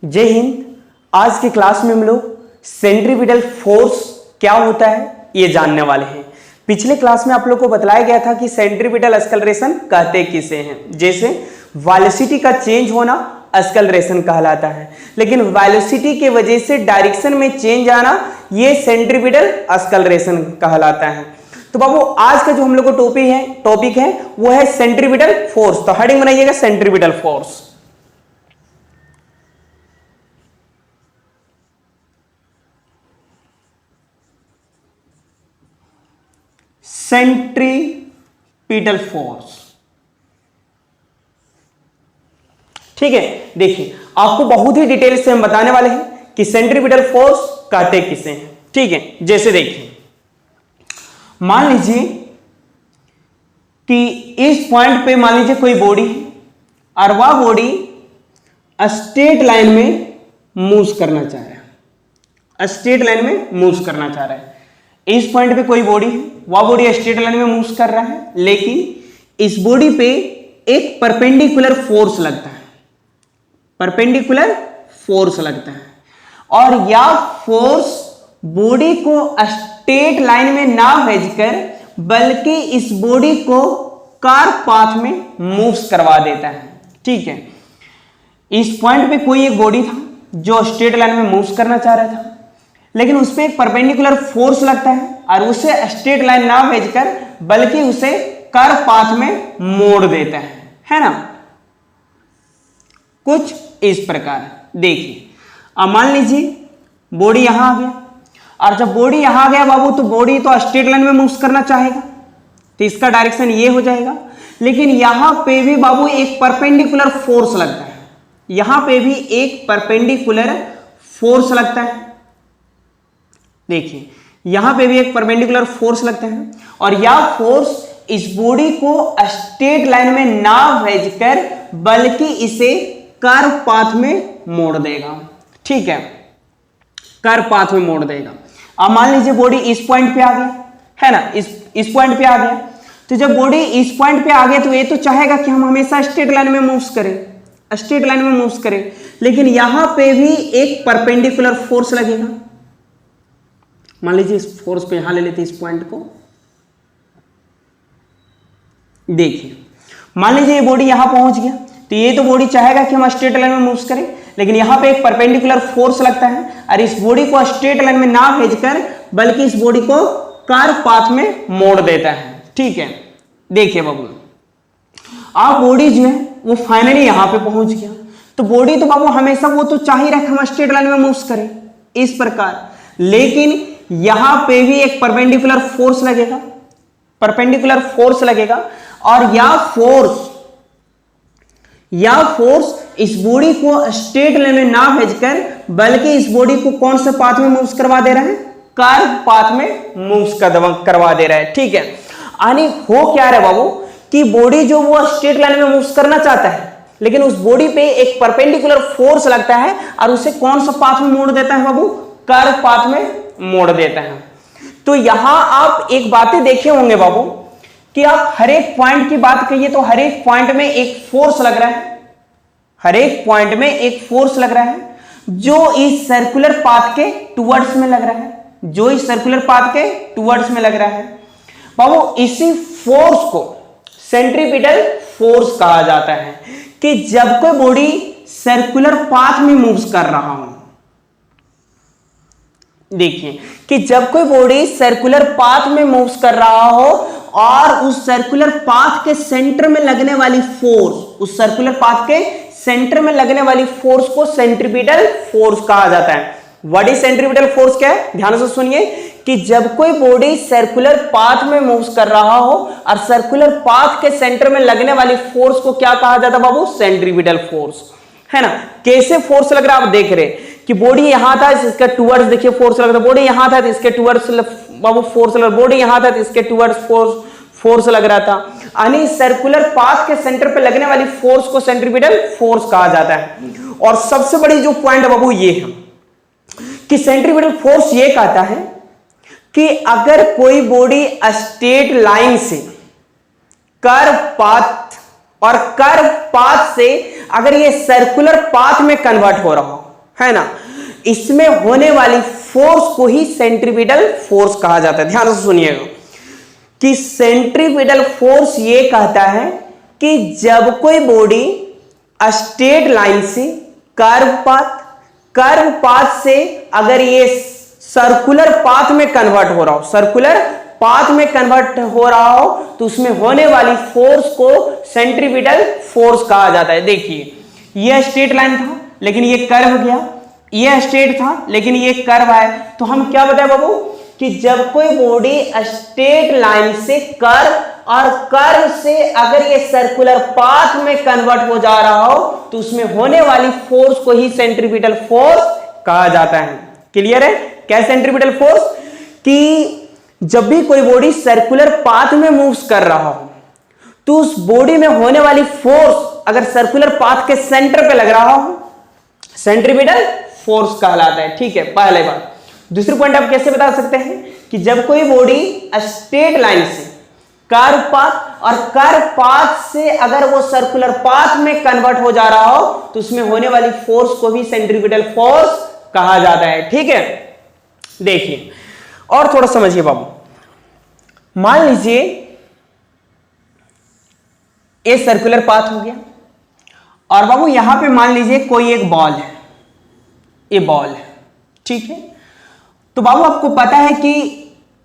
जय हिंद। आज की क्लास में हम लोग सेंट्रीपिटल फोर्स क्या होता है ये जानने वाले हैं। पिछले क्लास में आप लोग को बताया गया था कि सेंट्रीपिटल एक्सेलरेशन कहते किसे हैं। जैसे वेलोसिटी का चेंज होना एक्सेलरेशन कहलाता है, लेकिन वेलोसिटी के वजह से डायरेक्शन में चेंज आना ये सेंट्रीपिटल एक्सेलरेशन कहलाता है। तो बाबू आज का जो हम लोग को टॉपिक है वो है सेंट्रीपिटल फोर्स। तो हेडिंग बनाइएगा सेंट्रीपिटल फोर्स। सेंट्रीपिटल फोर्स, ठीक है। देखिए आपको बहुत ही डिटेल से हम बताने वाले हैं कि सेंट्रीपिटल फोर्स कहते किसे हैं, ठीक है। जैसे देखिए मान लीजिए कि इस पॉइंट पे मान लीजिए कोई बॉडी है और वह बॉडी स्ट्रेट लाइन में मूव करना चाह रहा है, स्ट्रेट लाइन में मूव करना चाह रहा है। इस पॉइंट पे कोई बॉडी है, वह बॉडी स्ट्रेट लाइन में मूव कर रहा है, लेकिन इस बॉडी पे एक परपेंडिकुलर फोर्स लगता है, परपेंडिकुलर फोर्स लगता है, और यह फोर्स बॉडी को स्ट्रेट लाइन में ना भेजकर बल्कि इस बॉडी को कर्व पाथ में मूव करवा देता है, ठीक है। इस पॉइंट पे कोई एक बॉडी था जो स्ट्रेट लाइन में मूव करना चाह रहा था, लेकिन उस पर एक परपेंडिकुलर फोर्स लगता है और उसे स्ट्रेट लाइन ना भेजकर बल्कि उसे कर्व पाथ में मोड़ देता है ना। कुछ इस प्रकार देखिए। अब मान लीजिए बॉडी यहां आ गया, और जब बॉडी यहां आ गया बाबू तो बॉडी तो स्ट्रेट लाइन में मूव करना चाहेगा, तो इसका डायरेक्शन ये हो जाएगा। लेकिन यहां पे भी बाबू एक परपेंडिकुलर फोर्स लगता है, यहां पे भी एक परपेंडिकुलर फोर्स लगता है। देखिए यहां पे भी एक परपेंडिकुलर फोर्स लगता है, और यह फोर्स इस बॉडी को स्ट्रेट लाइन में ना भेजकर बल्कि इसे कर्व पाथ में मोड़ देगा, ठीक है, कर्व पाथ में मोड़ देगा। अब मान लीजिए बॉडी इस पॉइंट पे आ गया है ना, इस पॉइंट पे आ गया, तो जब बॉडी इस पॉइंट पे आ गया तो ये तो चाहेगा कि हम हमेशा स्ट्रेट लाइन में मूव करें, स्ट्रेट लाइन में मूव करें, लेकिन यहां पे भी एक परपेंडिकुलर फोर्स लगेगा। मान लीजिए इस फोर्स को यहां ले लेते हैं, इस पॉइंट को देखिए। मान लीजिए ये बॉडी यहां पहुंच गया, तो ये तो बॉडी चाहेगा कि हम स्ट्रेट लाइन में मूव करें, लेकिन यहां पे एक परपेंडिकुलर फोर्स लगता है और इस बॉडी को स्ट्रेट लाइन में ना भेजकर बल्कि इस बॉडी को कर्व पाथ में मोड़ देता है, ठीक है। देखिए बाबू आप बॉडी जो है वो फाइनली यहां पे पहुंच गया, तो बॉडी तो बाबू हमेशा वो तो चाह ही रहा हम स्ट्रेट लाइन में मूव करें इस प्रकार, लेकिन यहां पे भी एक परपेंडिकुलर फोर्स लगेगा, परपेंडिकुलर फोर्स लगेगा, और यह फोर्स इस बॉडी को स्ट्रेट लाइन में ना भेजकर बल्कि इस बॉडी को कौन से पाथ में मूव करवा दे रहा है, कर्व पाथ में मूव करवा दे रहा है, ठीक है। यानी हो क्या रहा है बाबू कि बॉडी जो वो स्ट्रेट लाइन में मूव करना चाहता है, लेकिन उस बॉडी पे एक परपेंडिकुलर फोर्स लगता है और उसे कौन सा पाथ में मोड़ देता है बाबू, कर्व पाथ में मोड़ देता है। तो यहां आप एक बातें देखे होंगे बाबू कि आप हर एक पॉइंट की बात करिए तो हर एक पॉइंट में एक फोर्स लग रहा है, हर एक पॉइंट में एक फोर्स लग रहा है जो इस सर्कुलर पाथ के टुवर्ड्स में लग रहा है, जो इस सर्कुलर पाथ के टुवर्ड्स में लग रहा है बाबू। इसी फोर्स को सेंट्रीपिटल फोर्स कहा जाता है कि जब कोई बॉडी सर्कुलर पाथ में मूव कर रहा हो, देखिए कि जब कोई बॉडी सर्कुलर पाथ में मूव कर रहा हो और उस सर्कुलर पाथ के सेंटर में लगने वाली फोर्स, उस सर्कुलर पाथ के सेंटर में लगने वाली फोर्स को सेंट्रीपिटल फोर्स कहा जाता है। व्हाट इज सेंट्रीपिटल फोर्स क्या है, ध्यान से सुनिए कि जब कोई बॉडी सर्कुलर पाथ में मूव कर रहा हो और सर्कुलर पाथ के सेंटर में लगने वाली फोर्स को क्या कहा जाता है बाबू, सेंट्रीपिटल फोर्स, है ना। कैसे फोर्स लग रहा है आप देख रहे कि बॉडी यहां था, इसके टुवर्ड्स देखिए फोर्स लग रहा था, बॉडी यहां था तो इसके टुवर्ड्स बाबू फोर्स लग रहा, बॉडी यहां था तो इसके टुवर्ड्स फोर्स लग रहा था। यानी सर्कुलर पाथ के सेंटर पे लगने वाली फोर्स को सेंट्रीपिटल फोर्स कहा जाता है। और सबसे बड़ी जो पॉइंट है बाबू ये है कि सेंट्रीपिटल फोर्स ये कहता है कि अगर कोई बॉडी स्ट्रेट लाइन से कर्व पाथ और कर्व पाथ से अगर ये सर्कुलर पाथ में कन्वर्ट हो रहा हो, है ना, इसमें होने वाली फोर्स को ही सेंट्रीपिटल फोर्स कहा जाता है। ध्यान से सुनिएगा कि सेंट्रीपिटल फोर्स ये कहता है कि जब कोई बॉडी स्ट्रेट लाइन से कर्व पाथ से अगर ये सर्कुलर पाथ में कन्वर्ट हो रहा हो, सर्कुलर पाथ में कन्वर्ट हो रहा हो, तो उसमें होने वाली फोर्स को सेंट्रीपिटल फोर्स कहा जाता है। देखिए यह स्ट्रेट लाइन था लेकिन ये कर्व गया, यह स्ट्रेट था लेकिन ये कर्व आया, तो हम क्या बताए बाबू कि जब कोई बॉडी स्ट्रेट लाइन से कर्व और कर्व से अगर ये सर्कुलर पाथ में कन्वर्ट हो जा रहा हो तो उसमें होने वाली फोर्स को ही सेंट्रीपिटल फोर्स कहा जाता है। क्लियर है? क्या सेंट्रीपिटल फोर्स? कि जब भी कोई बॉडी सर्कुलर पाथ में मूव्स कर रहा हो तो उस बॉडी में होने वाली फोर्स अगर सर्कुलर पाथ के सेंटर पे लग रहा हो, सेंट्रीपिटल फोर्स कहलाता है। ठीक है, पहले बात। दूसरी पॉइंट आप कैसे बता सकते हैं कि जब कोई बॉडी स्ट्रेट लाइन से कर्व पाथ और कर्व पाथ से अगर वो सर्कुलर पाथ में कन्वर्ट हो जा रहा हो तो उसमें होने वाली फोर्स को भी सेंट्रीपिटल फोर्स कहा जाता है। ठीक है, देखिए और थोड़ा समझिए बाबू। मान लीजिए ये सर्कुलर पाथ हो गया और बाबू यहां पे मान लीजिए कोई एक बॉल है, ये बॉल है। ठीक है, तो बाबू आपको पता है कि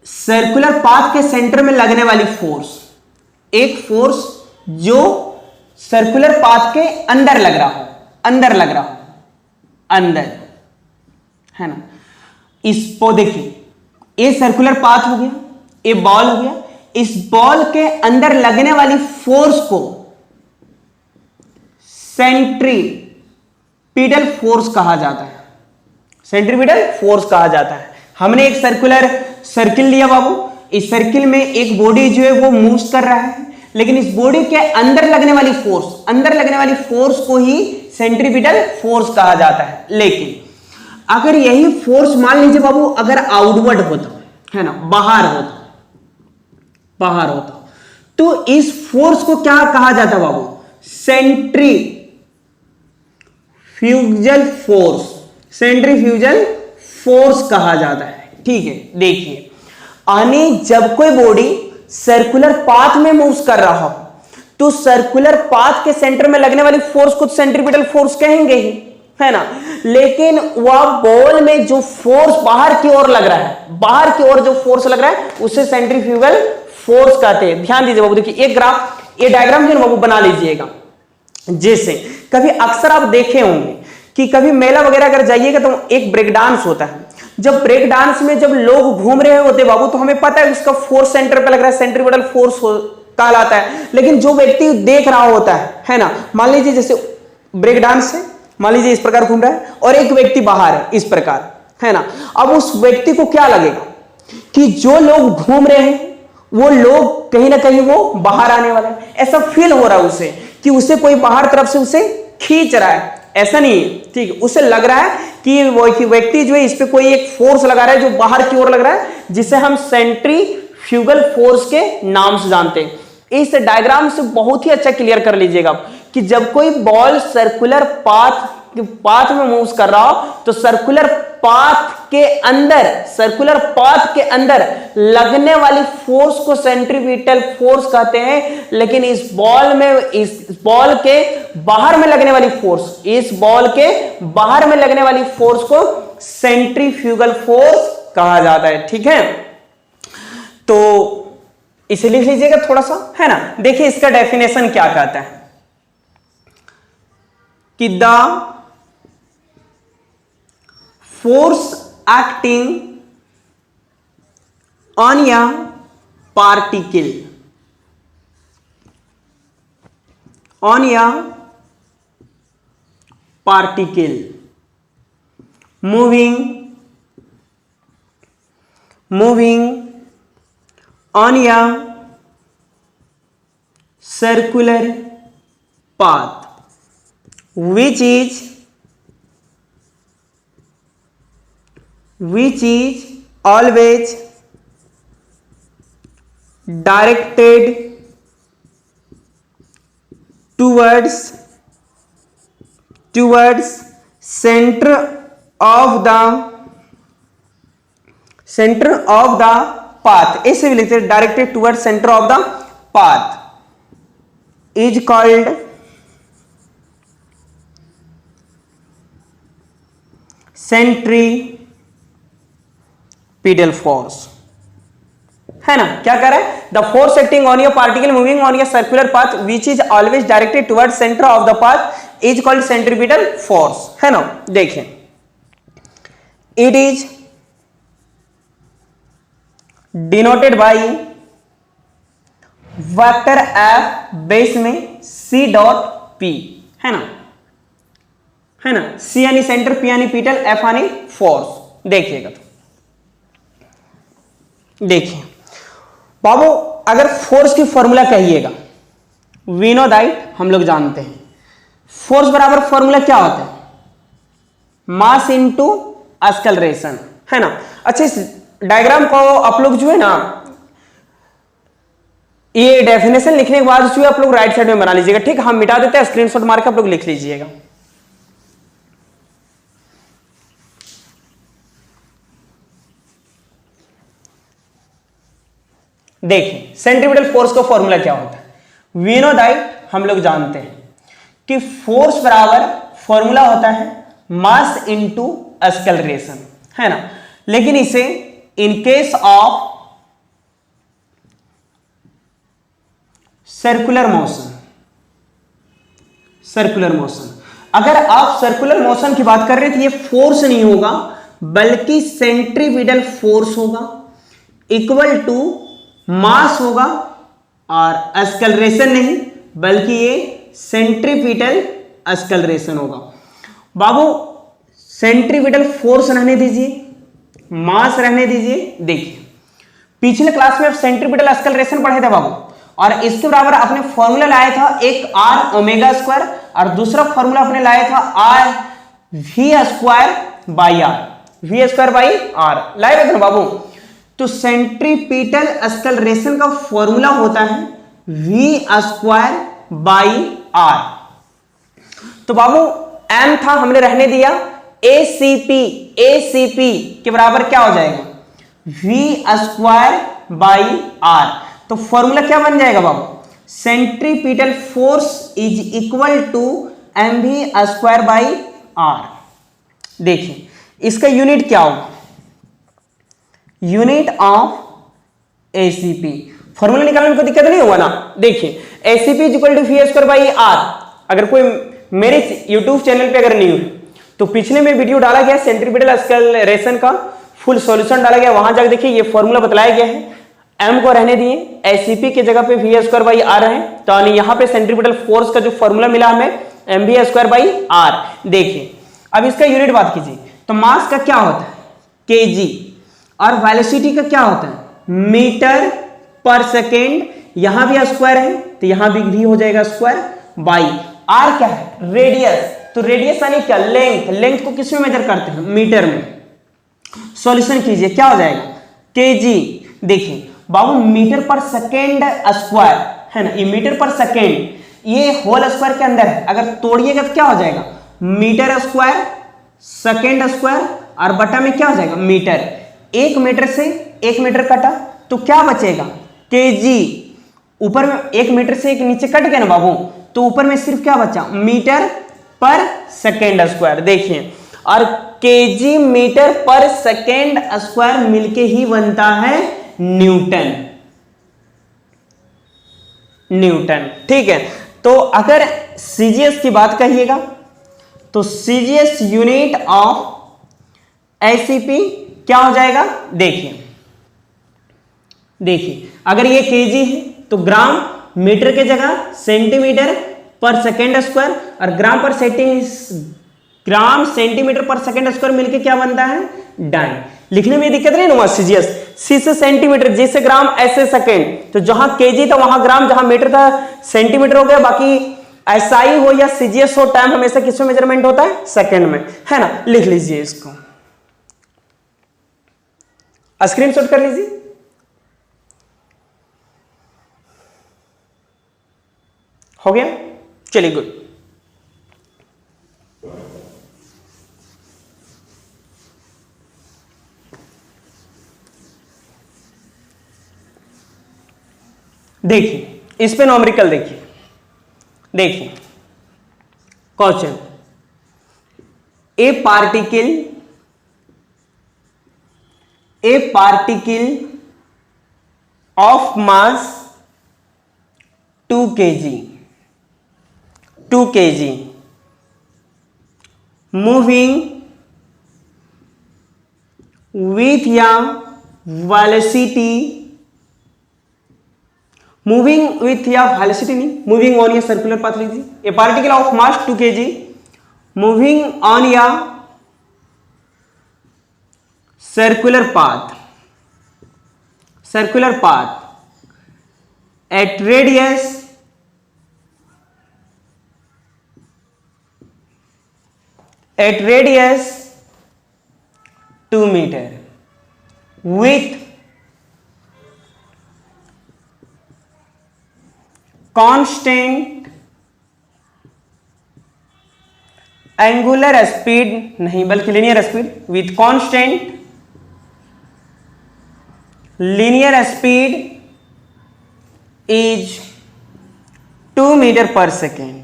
सर्कुलर पाथ के सेंटर में लगने वाली फोर्स, एक फोर्स जो सर्कुलर पाथ के अंदर लग रहा हो, अंदर लग रहा हो, अंदर, है ना। इसको देखिए, ये सर्कुलर पाथ हो गया, ये बॉल हो गया, इस बॉल के अंदर लगने वाली फोर्स को सेंट्रीपिटल फोर्स कहा जाता है। सेंट्रीपिटल फोर्स कहा जाता है। हमने एक सर्कुलर सर्किल लिया बाबू, इस सर्किल में एक बॉडी जो है वो मूव्स कर रहा है, लेकिन इस बॉडी के अंदर लगने वाली फोर्स, अंदर लगने वाली फोर्स को ही सेंट्रीपिटल फोर्स कहा जाता है। लेकिन अगर यही फोर्स मान लीजिए बाबू अगर आउटवर्ड होता है ना, बाहर होता, बाहर होता, तो इस फोर्स को क्या कहा जाता बाबू? सेंट्रीफ्यूगल फोर्स, सेंट्रीफ्यूगल फोर्स कहा जाता है। ठीक है, देखिए आने जब कोई बॉडी सर्कुलर पाथ में मूव्स कर रहा हो तो सर्कुलर पाथ के सेंटर में लगने वाली फोर्स को सेंट्रीपिटल फोर्स कहेंगे ही, है ना। लेकिन वह बॉल में जो फोर्स बाहर की ओर लग रहा है, बाहर की ओर जो फोर्स लग रहा है उसे सेंट्रीफ्यूगल फोर्स कहते हैं। ध्यान दीजिए बाबू, देखिए एक ग्राफ, ये डायग्राम जो बाबू बना लीजिएगा। जैसे कभी अक्सर आप देखे होंगे कि कभी मेला वगैरह अगर जाइएगा तो एक ब्रेक डांस होता है। जब ब्रेक डांस में जब लोग घूम रहे होते बाबू तो हमें पता है उसका फोर्स सेंटर पे लग रहा है, सेंट्रीपिटल फोर्स कहलाता है। लेकिन जो व्यक्ति देख रहा होता है ना, मान लीजिए जैसे ब्रेक डांस है, मान लीजिए इस प्रकार घूम रहा है और एक व्यक्ति बाहर है इस प्रकार, है ना। अब उस व्यक्ति को क्या लगेगा कि जो लोग घूम रहे हैं वो लोग कहीं ना कहीं वो बाहर आने वाला है, ऐसा फील हो रहा है उसे कि उसे कोई बाहर तरफ से उसे खींच रहा है। ऐसा नहीं है, ठीक है, उसे लग रहा है कि वो व्यक्ति जो है इस पे कोई एक फोर्स लगा रहा है जो बाहर की ओर लग रहा है, जिसे हम सेंट्रीफ्यूगल फोर्स के नाम से जानते हैं। इस डायग्राम से बहुत ही अच्छा क्लियर कर लीजिएगा कि जब कोई बॉल सर्कुलर पाथ में मूव कर रहा हो तो सर्कुलर पाथ के अंदर लगने वाली फोर्स को सेंट्रीपिटल फोर्स कहते हैं। लेकिन इस बॉल के बाहर में लगने वाली फोर्स, इस बॉल के बाहर में लगने वाली फोर्स को सेंट्रीफ्यूगल फोर्स कहा जाता है। ठीक है, तो इसे लिख लीजिएगा थोड़ा सा, है ना। देखिए इसका डेफिनेशन क्या कहता है कि the force acting on a particle moving on a circular path which is always directed towards center of the centre of the path, ऐसे भी लिखते हैं, directed toward centre of the path is called centripetal force, है ना। क्या कर रहा है, the force acting on your particle moving on your circular path which is always directed toward centre of the path is called centripetal force, है ना। देखिए, it is denoted by vector F base में C dot P, है ना, है ना। सी यानी centre, P यानी पिटल, एफ यानी फोर्स। देखिएगा, तो देखिए बाबू, अगर फोर्स की फॉर्मूला कहिएगा, वी नो दैट, हम लोग जानते हैं फोर्स बराबर फॉर्मूला क्या होता है, मास इनटू एक्सेलरेशन, है ना। अच्छा, इस डायग्राम को आप लोग जो है ना, ये डेफिनेशन लिखने के बाद जो है आप लोग राइट साइड में बना लीजिएगा, ठीक। हम मिटा देते हैं, स्क्रीनशॉट मार के आप लोग लिख लीजिएगा। देखिए, सेंट्रीपिटल फोर्स का फॉर्मूला क्या होता है, वी नो दैट, हम लोग जानते हैं कि फोर्स बराबर फॉर्मूला होता है मास इनटू एक्सेलरेशन, है ना। लेकिन इसे in case of circular motion, circular motion, अगर आप सर्कुलर मोशन की बात कर रहे थे, ये फोर्स नहीं होगा बल्कि सेंट्रीपिटल फोर्स होगा, इक्वल टू मास होगा, और एक्सेलरेशन नहीं बल्कि ये सेंट्रीपिटल एक्सेलरेशन होगा। बाबू, सेंट्रीपिटल फोर्स रहने दीजिए, मास रहने दीजिए। देखिए, पिछले क्लास में आप सेंट्रीपिटल एक्सेलरेशन पढ़े थे बाबू, और इसके बराबर आपने फॉर्मूला लाया था एक आर ओमेगा स्क्वायर, और दूसरा फॉर्मूला आपने लाया था r v square by r, v square by r लाए थे ना बाबू। तो सेंट्रीपिटल एक्सेलरेशन का फॉर्मूला होता है वी स्क्वायर बाई आर। तो बाबू एम था, हमने रहने दिया, एसीपी, एसीपी के बराबर क्या हो जाएगा, वी स्क्वायर बाई आर। तो फॉर्मूला क्या बन जाएगा बाबू, centripetal force is equal to M we square by are. देखिए, इसका यूनिट क्या होगा, यूनिट ऑफ एसीपी। फॉर्मूला निकालने में कोई दिक्कत नहीं होगा ना। देखिए, ACP is equal to v square by r. अगर कोई मेरे यूट्यूब चैनल पे अगर न्यू है तो पिछले में वीडियो डाला गया सेंट्रीपिटल एक्सेलरेशन का फुल सॉल्यूशन डाला गया, वहां जाकर देखिए ये फॉर्मूला बताया गया है। एम को रहने दिए, एसीपी की जगह पे वी स्क्वायर बाई आर है, तो यहां पे सेंट्रीपिटल फोर्स का जो फॉर्मूला मिला हमें m we square by are. देखिए, अब इसका यूनिट बात कीजिए, तो मास का क्या होता है केजी, और वेलोसिटी का क्या होता है मीटर पर सेकेंड। यहां भी स्क्वायर है तो यहां भी हो जाएगा स्क्वायर बाई आर क्या है रेडियस, तो रेडियस यानी क्या लेंथ, लेंथ को किस में मेजर करते हैं मीटर में। सॉल्यूशन कीजिए, क्या हो जाएगा केजी। देखिए बाबू, मीटर पर सेकेंड स्क्वायर है ना, ये मीटर पर सेकेंड, ये होल स्क्वायर के अंदर है, अगर तोड़िएगा तो क्या हो जाएगा मीटर स्क्वायर सेकेंड स्क्वायर, और बटा में क्या हो जाएगा मीटर। एक मीटर से एक मीटर कटा तो क्या बचेगा केजी। ऊपर में एक मीटर से एक नीचे कट गया ना बाबू, तो ऊपर में सिर्फ क्या बचा मीटर पर सेकेंड स्क्वायर। देखिए, और केजी मीटर पर सेकेंड स्क्वायर मिलके ही बनता है न्यूटन, न्यूटन, ठीक है। तो अगर सीजीएस की बात कहिएगा तो सीजीएस यूनिट ऑफ एसीपी क्या हो जाएगा। देखिए, देखिए अगर ये केजी है तो ग्राम मीटर के जगह सेंटीमीटर पर सेकेंड स्क्वायर, और ग्राम सेंटीमीटर पर सेकेंड स्क्वायर मिलके क्या बनता है डाइन। लिखने में दिक्कत नहीं ना, सीजीएस सी से सेंटीमीटर, जैसे ग्राम ऐसे सेकेंड, तो जहां केजी था वहां ग्राम, जहां मीटर था सेंटीमीटर हो गया। बाकी एसआई हो या सीजीएस हो, टाइम हमेशा किस में मेजरमेंट होता है सेकेंड में, है ना। लिख लीजिए, इसको स्क्रीनशॉट कर लीजिए। हो गया, चलिए गुड। देखिए इस पे नॉमेरिकल देखिए, देखिए question, A particle of mass 2 kg moving with a velocity, moving on a circular path लीजिए, a particle of mass 2 kg moving on a circular path at radius 2 meter with constant angular speed, नहीं बल्कि linear speed, with constant linear speed is 2 meter per second.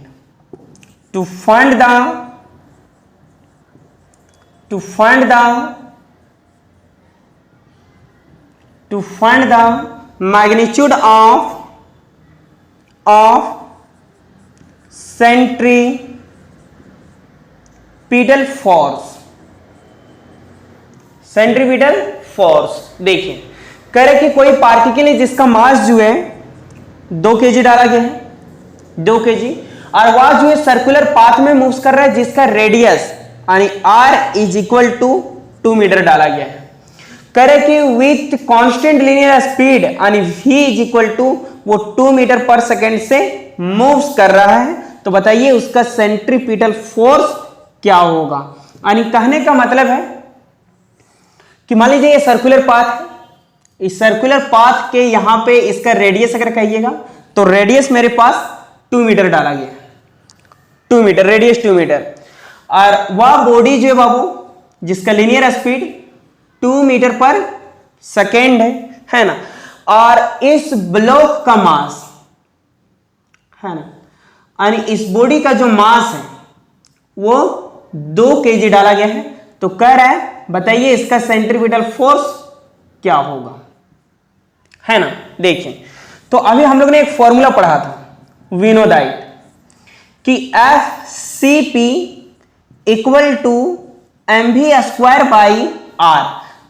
To find the magnitude of centripetal force, देखिए कह रहे कि कोई particle है जिसका मास जो है 2 kg डाला गया है, 2 kg, और वह जो है सर्कुलर पाथ में मूव कर रहा है जिसका रेडियस यानी r is equal to 2 metre डाला गया है। कह रहे कि विथ कांस्टेंट लीनियर स्पीड यानी v इज इक्वल टू वो 2 मीटर पर सेकेंड से मूव्स कर रहा है, तो बताइए उसका सेंट्रीपिटल फोर्स क्या होगा। यानी कहने का मतलब है कि मान लीजिए ये सर्कुलर पाथ है, इस सर्कुलर पाथ के यहां पे इसका रेडियस अगर कहिएगा तो रेडियस मेरे पास 2 मीटर डाला गया, 2 मीटर रेडियस 2 मीटर, और वह बॉडी जो है बाबू जिसका लीनियर स्पीड 2 मीटर पर सेकेंड है ना, और इस ब्लॉक का मास है ना, यानी इस बॉडी का जो मास है वो 2 kg डाला गया है, तो कह रहा है बताइए इसका सेंट्रीपिटल फोर्स क्या होगा, है ना। देखिए तो अभी हम लोग ने एक फॉर्मूला पढ़ा था वी नो दैट कि FCP equal to mv² by r।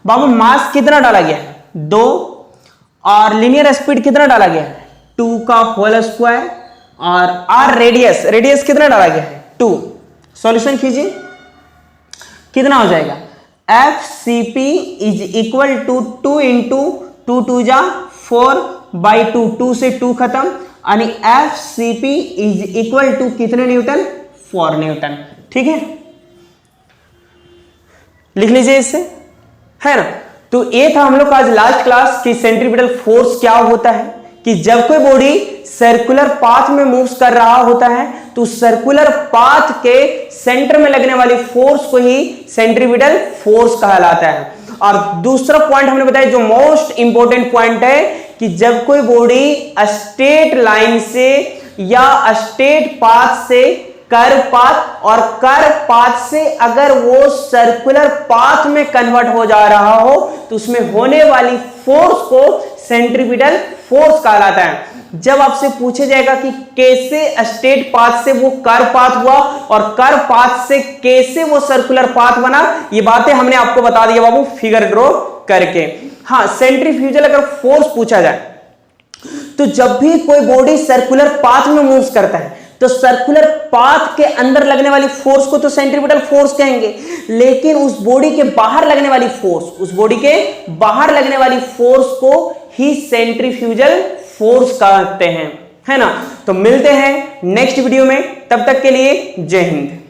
बाबू मास कितना डाला गया है 2, और लीनियर स्पीड कितना डाला गया है 2 का होल स्क्वायर, और r रेडियस कितना डाला गया है 2। सॉल्यूशन कीजिए कितना हो जाएगा, FCP is equal to 2 into 2 2 जा 4 बाई 2, 2 से 2 खत्म, यानी FCP इज इक्वल टू कितने न्यूटन 4 न्यूटन। ठीक है, लिख लीजिए इससे, है ना। तो ये था हम लोग का आज लास्ट क्लास कि सेंट्रीपिटल फोर्स क्या होता है, कि जब कोई बॉडी सर्कुलर पाथ में मूव्स कर रहा होता है तो सर्कुलर पाथ के सेंटर में लगने वाली फोर्स को ही सेंट्रीपिटल फोर्स कहलाता है। और दूसरा पॉइंट हमने बताया जो मोस्ट इंपॉर्टेंट पॉइंट है कि जब कोई बॉडी स्ट्रेट लाइन से या स्ट्रेट पाथ से कर्व पाथ, और कर्व पाथ से अगर वो सर्कुलर पाथ में कन्वर्ट हो जा रहा हो तो उसमें होने वाली फोर्स को सेंट्रीपिटल फोर्स कहलाता है। जब आपसे पूछा जाएगा कि कैसे स्ट्रेट पाथ से वो कर्व पाथ हुआ और कर्व पाथ से कैसे वो सर्कुलर पाथ बना, ये बातें हमने आपको बता दिया बाबू फिगर ड्रॉ करके। हाँ, सेंट्रीफ्यूगल अगर फोर्स पूछा जाए तो जब भी कोई बॉडी सर्कुलर पाथ में मूव करता है तो सर्कुलर पाथ के अंदर लगने वाली फोर्स को तो सेंट्रीपिटल फोर्स कहेंगे, लेकिन उस बॉडी के बाहर लगने वाली फोर्स, उस बॉडी के बाहर लगने वाली फोर्स को ही सेंट्रीफ्यूगल फोर्स कहते हैं, है ना। तो मिलते हैं नेक्स्ट वीडियो में, तब तक के लिए जय हिंद।